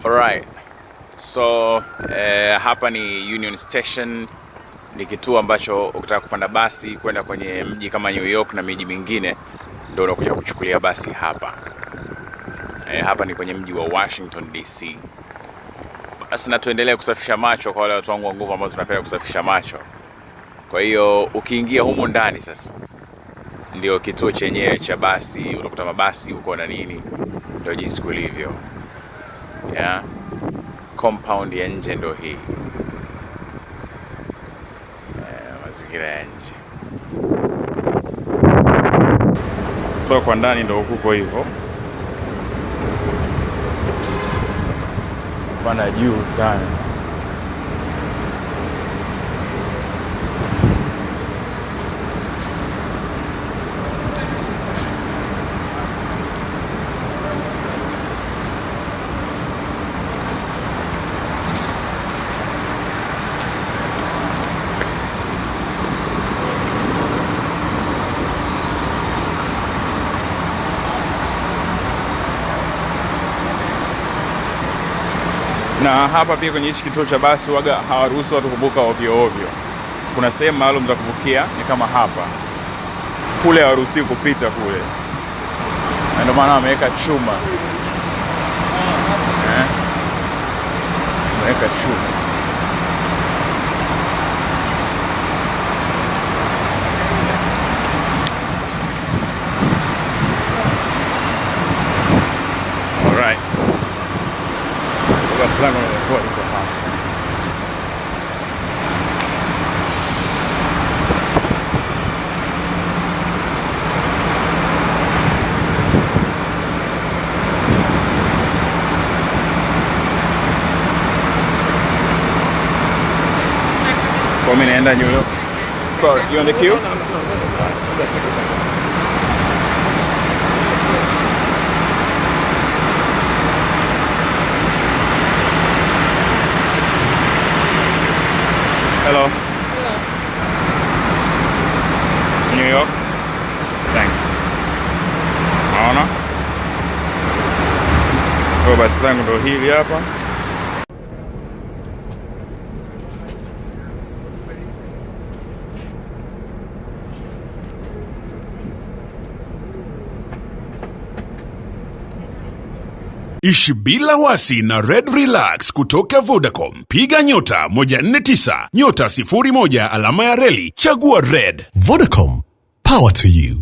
Alright. So hapa ni Union Station, ni kituo ambacho ukitaka kupanda basi kwenda kwenye mji kama New York na miji mingine ndio unakuja kuchukulia basi hapa. Hapa ni kwenye mji wa Washington DC. Basi na tuendelee kusafisha macho kwa wale watu wangu wa nguvu ambao tunapenda kusafisha macho. Kwa hiyo ukiingia humo ndani sasa ndio kituo chenyewe cha basi, utakuta mabasi huko na nini, ndio jinsi kulivyo. Yeah. Compound ya nje ndio hii. Mazingira ya nje. So kwa ndani ndio huko hivyo. Pana juu sana. Na hapa pia kwenye hichi kituo cha basi waga hawaruhusu watu kuvuka ovyo ovyo. Kuna sehemu maalum za kuvukia, ni kama hapa. Kule hawaruhusi kupita kule. Na ndio maana wameweka chuma. Wameweka chuma. Alright. Basi langu linakuwa liko hapa. Kwa mimi naenda New York. Sorry, you on the queue? Hello. Hello. New York? Thanks. Naona? Kwa basi langu ndo hili hapa. Ishi bila wasi na Red Relax kutoka Vodacom. Piga nyota 149 nyota 01 alama ya reli, chagua Red. Vodacom, power to you.